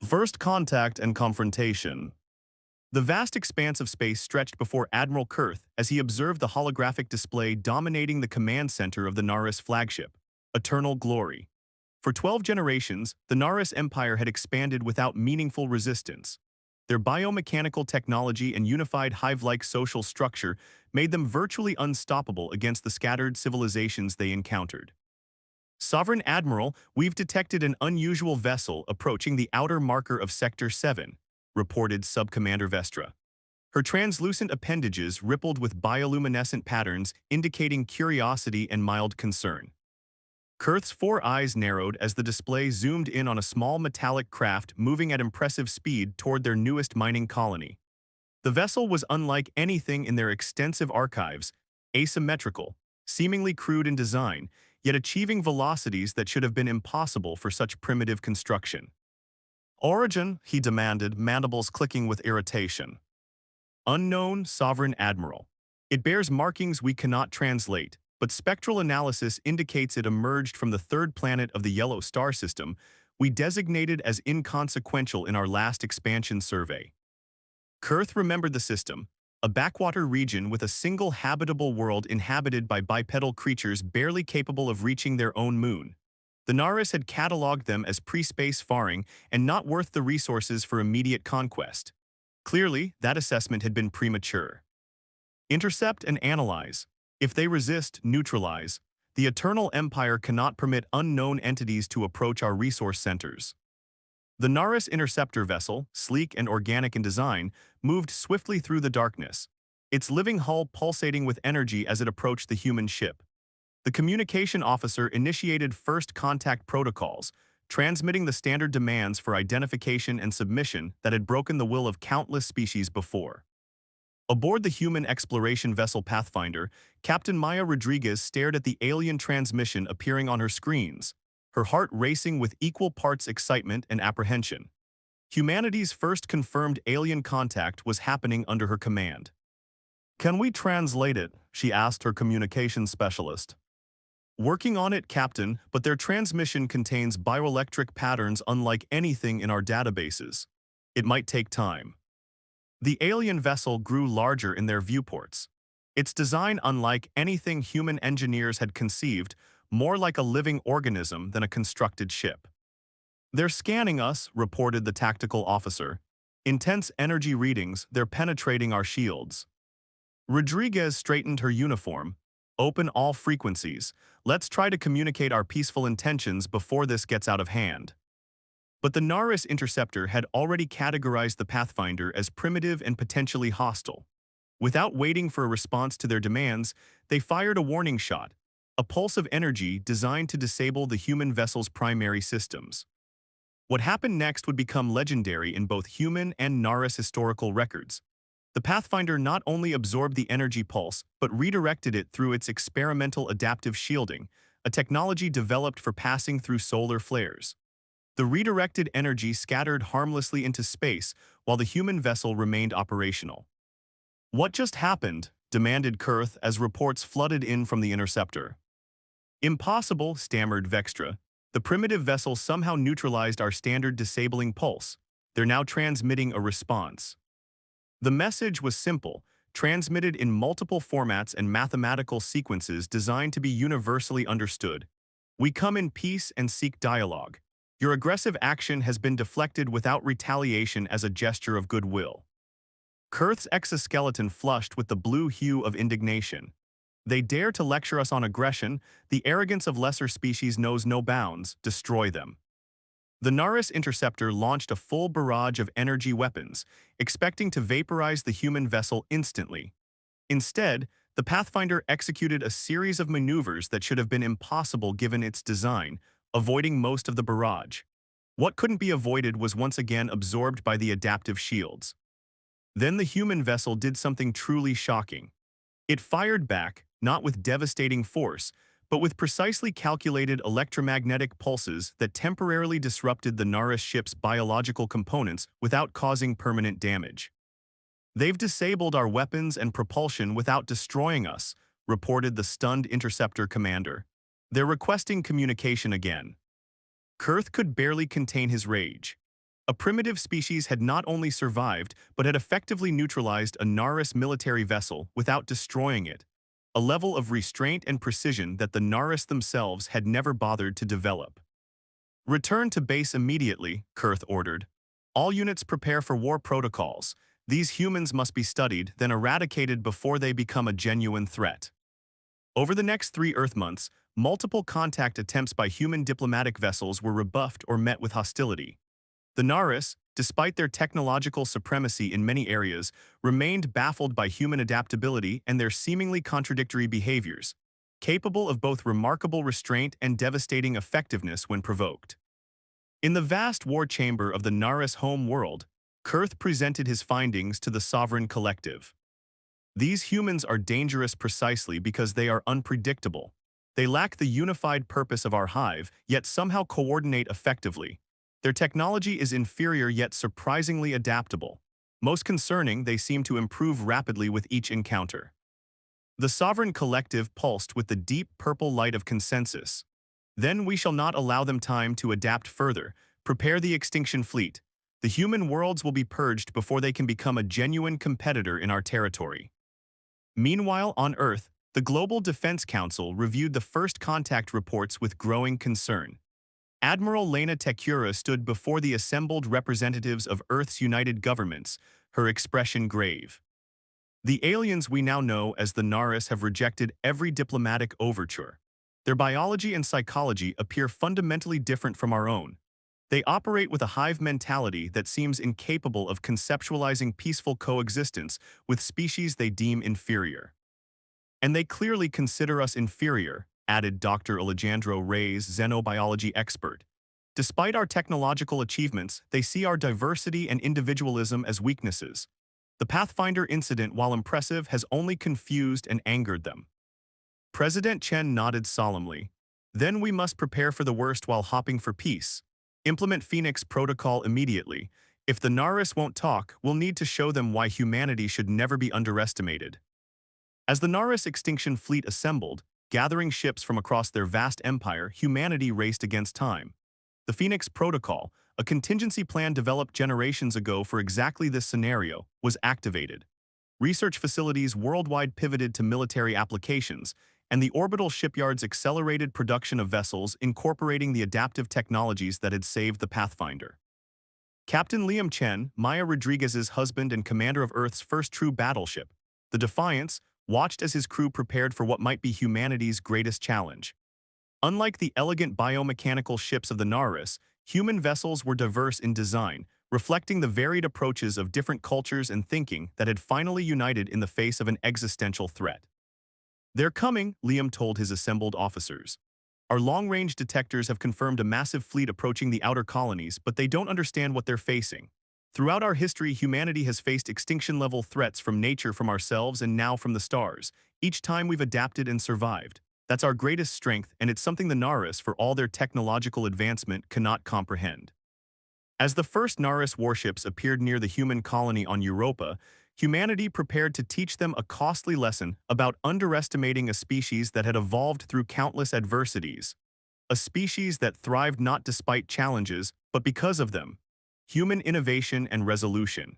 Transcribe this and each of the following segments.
First contact and confrontation. The vast expanse of space stretched before Admiral Kurth as he observed the holographic display dominating the command center of the Naris flagship, Eternal Glory. For 12 generations, the Naris Empire had expanded without meaningful resistance. Their biomechanical technology and unified hive-like social structure made them virtually unstoppable against the scattered civilizations they encountered. Sovereign Admiral, we've detected an unusual vessel approaching the outer marker of Sector 7, reported Subcommander Vestra. Her translucent appendages rippled with bioluminescent patterns indicating curiosity and mild concern. Kurth's four eyes narrowed as the display zoomed in on a small metallic craft moving at impressive speed toward their newest mining colony. The vessel was unlike anything in their extensive archives, asymmetrical, seemingly crude in design, yet achieving velocities that should have been impossible for such primitive construction. Origin, he demanded, mandibles clicking with irritation. Unknown Sovereign Admiral. It bears markings we cannot translate, but spectral analysis indicates it emerged from the third planet of the yellow star system we designated as inconsequential in our last expansion survey. Kurth remembered the system, a backwater region with a single habitable world inhabited by bipedal creatures barely capable of reaching their own moon. The Naris had catalogued them as pre-space faring and not worth the resources for immediate conquest. Clearly, that assessment had been premature. Intercept and analyze. If they resist, neutralize. The Eternal Empire cannot permit unknown entities to approach our resource centers. The Naris interceptor vessel, sleek and organic in design, moved swiftly through the darkness, its living hull pulsating with energy as it approached the human ship. The communication officer initiated first contact protocols, transmitting the standard demands for identification and submission that had broken the will of countless species before. Aboard the human exploration vessel Pathfinder, Captain Maya Rodriguez stared at the alien transmission appearing on her screens, her heart racing with equal parts excitement and apprehension. Humanity's first confirmed alien contact was happening under her command. "Can we translate it?" she asked her communications specialist. "Working on it, Captain, but their transmission contains bioelectric patterns unlike anything in our databases. It might take time." The alien vessel grew larger in their viewports. Its design unlike anything human engineers had conceived, more like a living organism than a constructed ship. "They're scanning us," reported the tactical officer. "Intense energy readings, they're penetrating our shields." Rodriguez straightened her uniform. "Open all frequencies. Let's try to communicate our peaceful intentions before this gets out of hand." But the Naris interceptor had already categorized the Pathfinder as primitive and potentially hostile. Without waiting for a response to their demands, they fired a warning shot, a pulse of energy designed to disable the human vessel's primary systems. What happened next would become legendary in both human and Naris historical records. The Pathfinder not only absorbed the energy pulse, but redirected it through its experimental adaptive shielding, a technology developed for passing through solar flares. The redirected energy scattered harmlessly into space while the human vessel remained operational. "What just happened?" demanded Kurth as reports flooded in from the interceptor. "Impossible," stammered Vextra. "The primitive vessel somehow neutralized our standard disabling pulse. They're now transmitting a response." The message was simple, transmitted in multiple formats and mathematical sequences designed to be universally understood. "We come in peace and seek dialogue. Your aggressive action has been deflected without retaliation as a gesture of goodwill." Kurth's exoskeleton flushed with the blue hue of indignation. "They dare to lecture us on aggression. The arrogance of lesser species knows no bounds. Destroy them." The Naris interceptor launched a full barrage of energy weapons, expecting to vaporize the human vessel instantly. Instead, the Pathfinder executed a series of maneuvers that should have been impossible given its design, avoiding most of the barrage. What couldn't be avoided was once again absorbed by the adaptive shields. Then the human vessel did something truly shocking. It fired back, not with devastating force, but with precisely calculated electromagnetic pulses that temporarily disrupted the Naris ship's biological components without causing permanent damage. "They've disabled our weapons and propulsion without destroying us," reported the stunned interceptor commander. "They're requesting communication again." Kurth could barely contain his rage. A primitive species had not only survived, but had effectively neutralized a Naris military vessel without destroying it, a level of restraint and precision that the Naris themselves had never bothered to develop. Return to base immediately, Kurth ordered. All units prepare for war protocols. These humans must be studied, then eradicated before they become a genuine threat. Over the next 3 Earth months, multiple contact attempts by human diplomatic vessels were rebuffed or met with hostility. The Naris, despite their technological supremacy in many areas, remained baffled by human adaptability and their seemingly contradictory behaviors, capable of both remarkable restraint and devastating effectiveness when provoked. In the vast war chamber of the Naris home world, Kurth presented his findings to the Sovereign Collective. These humans are dangerous precisely because they are unpredictable. They lack the unified purpose of our hive, yet somehow coordinate effectively. Their technology is inferior yet surprisingly adaptable. Most concerning, they seem to improve rapidly with each encounter. The Sovereign Collective pulsed with the deep purple light of consensus. Then we shall not allow them time to adapt further. Prepare the extinction fleet. The human worlds will be purged before they can become a genuine competitor in our territory. Meanwhile, on Earth, the Global Defense Council reviewed the first contact reports with growing concern. Admiral Lena Tekura stood before the assembled representatives of Earth's united governments, her expression grave. The aliens we now know as the Naris have rejected every diplomatic overture. Their biology and psychology appear fundamentally different from our own. They operate with a hive mentality that seems incapable of conceptualizing peaceful coexistence with species they deem inferior. And they clearly consider us inferior, added Dr. Alejandro Reyes, xenobiology expert. Despite our technological achievements, they see our diversity and individualism as weaknesses. The Pathfinder incident, while impressive, has only confused and angered them. President Chen nodded solemnly. Then we must prepare for the worst while hoping for peace. Implement Phoenix Protocol immediately. If the Naris won't talk, we'll need to show them why humanity should never be underestimated. As the Naris extinction fleet assembled, gathering ships from across their vast empire, humanity raced against time. The Phoenix Protocol, a contingency plan developed generations ago for exactly this scenario, was activated. Research facilities worldwide pivoted to military applications, and the orbital shipyards accelerated production of vessels incorporating the adaptive technologies that had saved the Pathfinder. Captain Liam Chen, Maya Rodriguez's husband and commander of Earth's first true battleship, the Defiance, watched as his crew prepared for what might be humanity's greatest challenge. Unlike the elegant biomechanical ships of the Naris, human vessels were diverse in design, reflecting the varied approaches of different cultures and thinking that had finally united in the face of an existential threat. "They're coming," Liam told his assembled officers. "Our long-range detectors have confirmed a massive fleet approaching the outer colonies, but they don't understand what they're facing. Throughout our history, humanity has faced extinction-level threats from nature, from ourselves, and now from the stars. Each time we've adapted and survived. That's our greatest strength, and it's something the Naris, for all their technological advancement, cannot comprehend." As the first Naris warships appeared near the human colony on Europa, humanity prepared to teach them a costly lesson about underestimating a species that had evolved through countless adversities. A species that thrived not despite challenges, but because of them. Human innovation and resolution.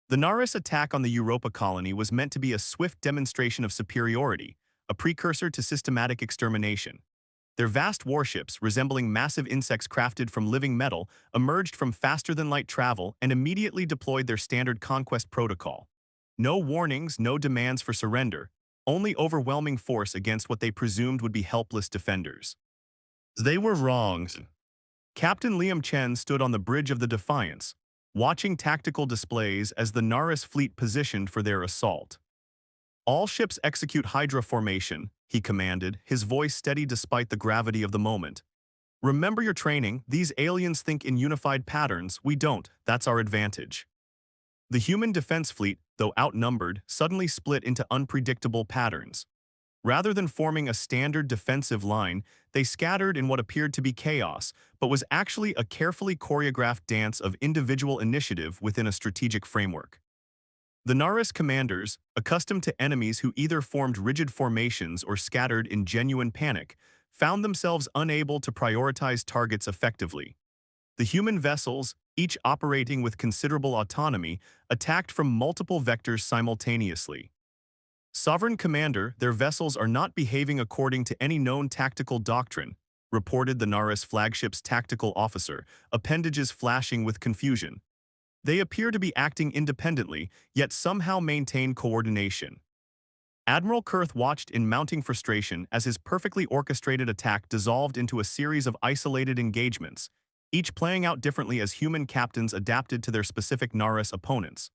The Naris attack on the Europa colony was meant to be a swift demonstration of superiority, a precursor to systematic extermination. Their vast warships, resembling massive insects crafted from living metal, emerged from faster-than-light travel and immediately deployed their standard conquest protocol. No warnings, no demands for surrender, only overwhelming force against what they presumed would be helpless defenders. They were wrong. Captain Liam Chen stood on the bridge of the Defiance, watching tactical displays as the Naris fleet positioned for their assault. "All ships execute Hydra formation," he commanded, his voice steady despite the gravity of the moment. "Remember your training, these aliens think in unified patterns, we don't, that's our advantage." The human defense fleet, though outnumbered, suddenly split into unpredictable patterns. Rather than forming a standard defensive line, they scattered in what appeared to be chaos, but was actually a carefully choreographed dance of individual initiative within a strategic framework. The Naris commanders, accustomed to enemies who either formed rigid formations or scattered in genuine panic, found themselves unable to prioritize targets effectively. The human vessels, each operating with considerable autonomy, attacked from multiple vectors simultaneously. Sovereign Commander, their vessels are not behaving according to any known tactical doctrine, reported the Naris flagship's tactical officer, appendages flashing with confusion. They appear to be acting independently, yet somehow maintain coordination. Admiral Kurth watched in mounting frustration as his perfectly orchestrated attack dissolved into a series of isolated engagements, each playing out differently as human captains adapted to their specific Naris opponents.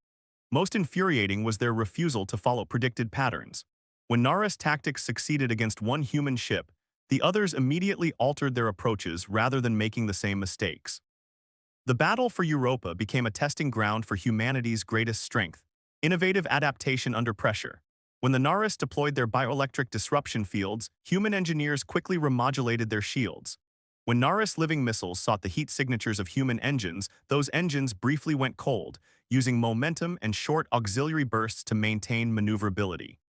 Most infuriating was their refusal to follow predicted patterns. When Naris tactics succeeded against one human ship, the others immediately altered their approaches rather than making the same mistakes. The battle for Europa became a testing ground for humanity's greatest strength, innovative adaptation under pressure. When the Naris deployed their bioelectric disruption fields, human engineers quickly remodulated their shields. When Naris living missiles sought the heat signatures of human engines, those engines briefly went cold, using momentum and short auxiliary bursts to maintain maneuverability.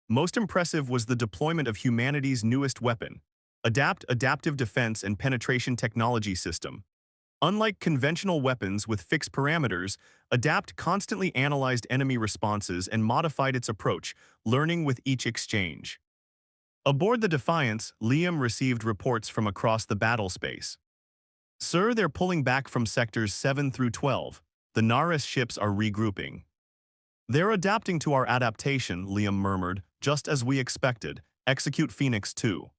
Most impressive was the deployment of humanity's newest weapon, Adaptive Defense and Penetration Technology System. Unlike conventional weapons with fixed parameters, Adapt constantly analyzed enemy responses and modified its approach, learning with each exchange. Aboard the Defiance, Liam received reports from across the battle space. "Sir, they're pulling back from sectors 7 through 12. The Naris ships are regrouping." "They're adapting to our adaptation," Liam murmured, "just as we expected. Execute Phoenix 2.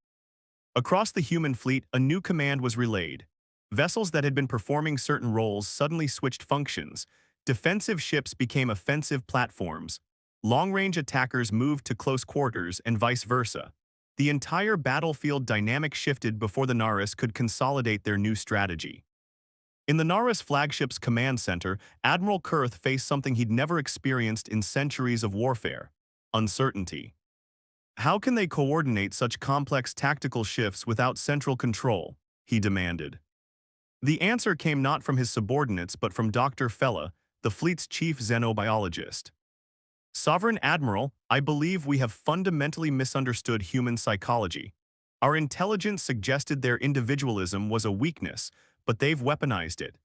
Across the human fleet, a new command was relayed. Vessels that had been performing certain roles suddenly switched functions. Defensive ships became offensive platforms. Long-range attackers moved to close quarters and vice versa. The entire battlefield dynamic shifted before the Naris could consolidate their new strategy. In the Naris flagship's command center, Admiral Kurth faced something he'd never experienced in centuries of warfare: uncertainty. How can they coordinate such complex tactical shifts without central control? He demanded. The answer came not from his subordinates but from Dr. Fella, the fleet's chief xenobiologist. "Sovereign Admiral, I believe we have fundamentally misunderstood human psychology. Our intelligence suggested their individualism was a weakness, but they've weaponized it.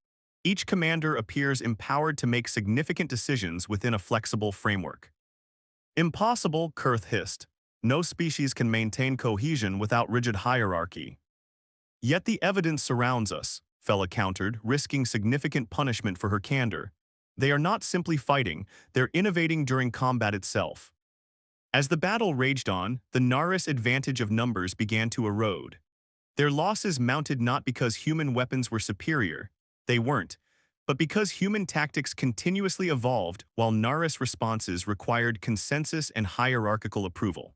Each commander appears empowered to make significant decisions within a flexible framework." "Impossible," Kurth hissed. "No species can maintain cohesion without rigid hierarchy." "Yet the evidence surrounds us," Fella countered, risking significant punishment for her candor. "They are not simply fighting, they're innovating during combat itself." As the battle raged on, the Naris advantage of numbers began to erode. Their losses mounted not because human weapons were superior, they weren't, but because human tactics continuously evolved while Naris responses required consensus and hierarchical approval.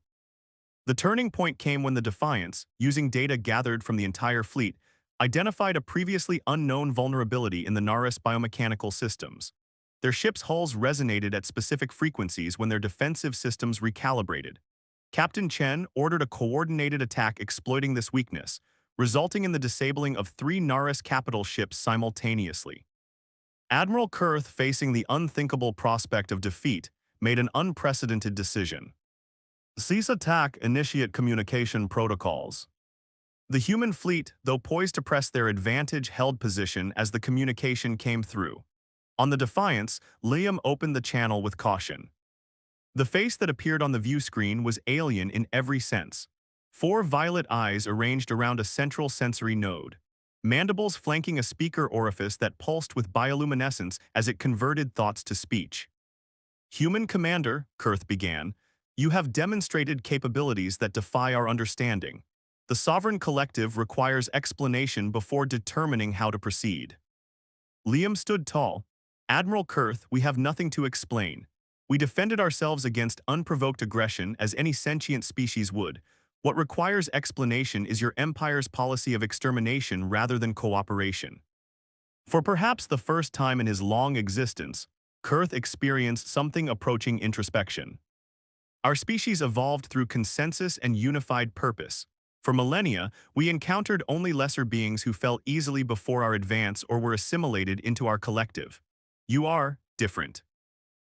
The turning point came when the Defiance, using data gathered from the entire fleet, identified a previously unknown vulnerability in the Naris biomechanical systems. Their ships' hulls resonated at specific frequencies when their defensive systems recalibrated. Captain Chen ordered a coordinated attack exploiting this weakness, resulting in the disabling of 3 Naris capital ships simultaneously. Admiral Kurth, facing the unthinkable prospect of defeat, made an unprecedented decision. "Cease attack, initiate communication protocols." The human fleet, though poised to press their advantage, held position as the communication came through. On the Defiance, Liam opened the channel with caution. The face that appeared on the view screen was alien in every sense. 4 violet eyes arranged around a central sensory node. Mandibles flanking a speaker orifice that pulsed with bioluminescence as it converted thoughts to speech. "Human Commander," Kurth began, "you have demonstrated capabilities that defy our understanding. The Sovereign Collective requires explanation before determining how to proceed." Liam stood tall. "Admiral Kurth, we have nothing to explain. We defended ourselves against unprovoked aggression as any sentient species would. What requires explanation is your Empire's policy of extermination rather than cooperation." For perhaps the first time in his long existence, Kurth experienced something approaching introspection. "Our species evolved through consensus and unified purpose. For millennia, we encountered only lesser beings who fell easily before our advance or were assimilated into our collective. You are different."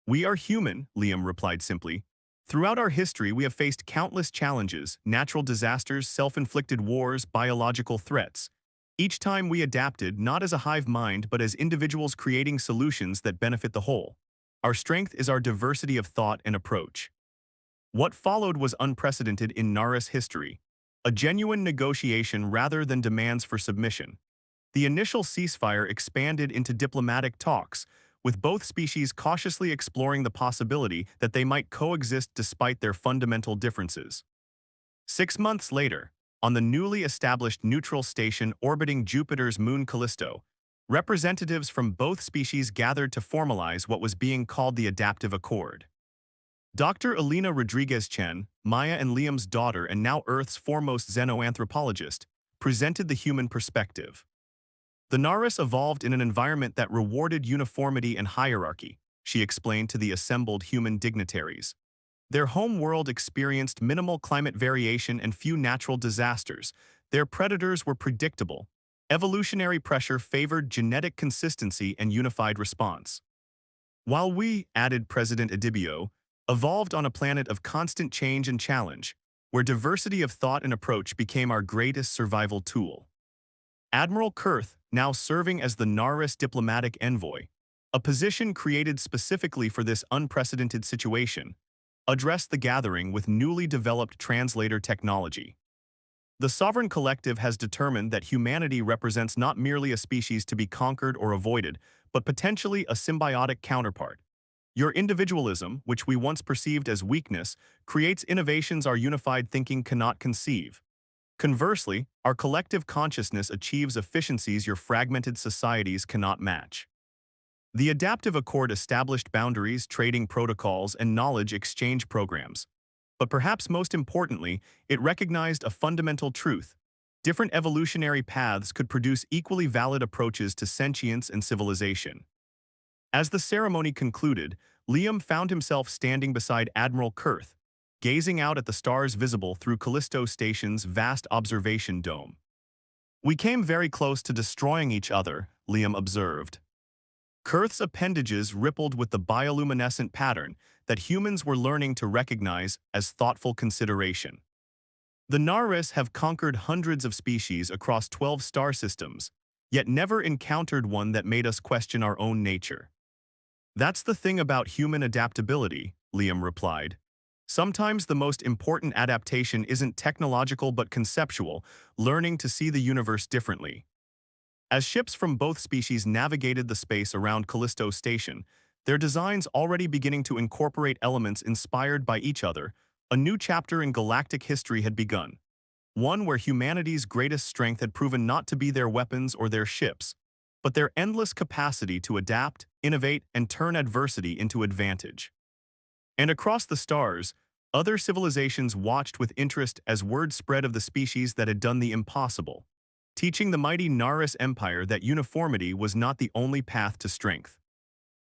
"We are human," Liam replied simply. "Throughout our history, we have faced countless challenges: natural disasters, self-inflicted wars, biological threats. Each time we adapted not as a hive mind but as individuals creating solutions that benefit the whole. Our strength is our diversity of thought and approach. What followed was unprecedented in Naris history, a genuine negotiation rather than demands for submission. The initial ceasefire expanded into diplomatic talks, with both species cautiously exploring the possibility that they might coexist despite their fundamental differences. 6 months later, on the newly established neutral station orbiting Jupiter's moon Callisto, representatives from both species gathered to formalize what was being called the Adaptive Accord. Dr. Elena Rodriguez Chen, Maya and Liam's daughter and now Earth's foremost xenoanthropologist, presented the human perspective. The Naris evolved in an environment that rewarded uniformity and hierarchy, she explained to the assembled human dignitaries. Their home world experienced minimal climate variation and few natural disasters. Their predators were predictable. Evolutionary pressure favored genetic consistency and unified response. While we, added President Adibio, evolved on a planet of constant change and challenge, where diversity of thought and approach became our greatest survival tool. Admiral Kurth, now serving as the Naris diplomatic envoy, a position created specifically for this unprecedented situation, addressed the gathering with newly developed translator technology. The sovereign collective has determined that humanity represents not merely a species to be conquered or avoided, but potentially a symbiotic counterpart. Your individualism, which we once perceived as weakness, creates innovations our unified thinking cannot conceive. Conversely, our collective consciousness achieves efficiencies your fragmented societies cannot match. The Adaptive Accord established boundaries, trading protocols, and knowledge exchange programs. But perhaps most importantly, it recognized a fundamental truth. Different evolutionary paths could produce equally valid approaches to sentience and civilization. As the ceremony concluded, Liam found himself standing beside Admiral Kurth, gazing out at the stars visible through Callisto Station's vast observation dome. "We came very close to destroying each other," Liam observed. Kurth's appendages rippled with the bioluminescent pattern that humans were learning to recognize as thoughtful consideration. The Naris have conquered hundreds of species across 12 star systems, yet never encountered one that made us question our own nature. "That's the thing about human adaptability," Liam replied. "Sometimes the most important adaptation isn't technological but conceptual, learning to see the universe differently." As ships from both species navigated the space around Callisto Station, their designs already beginning to incorporate elements inspired by each other, a new chapter in galactic history had begun. One where humanity's greatest strength had proven not to be their weapons or their ships, but their endless capacity to adapt, innovate, and turn adversity into advantage. And across the stars, other civilizations watched with interest as word spread of the species that had done the impossible, teaching the mighty Naris Empire that uniformity was not the only path to strength.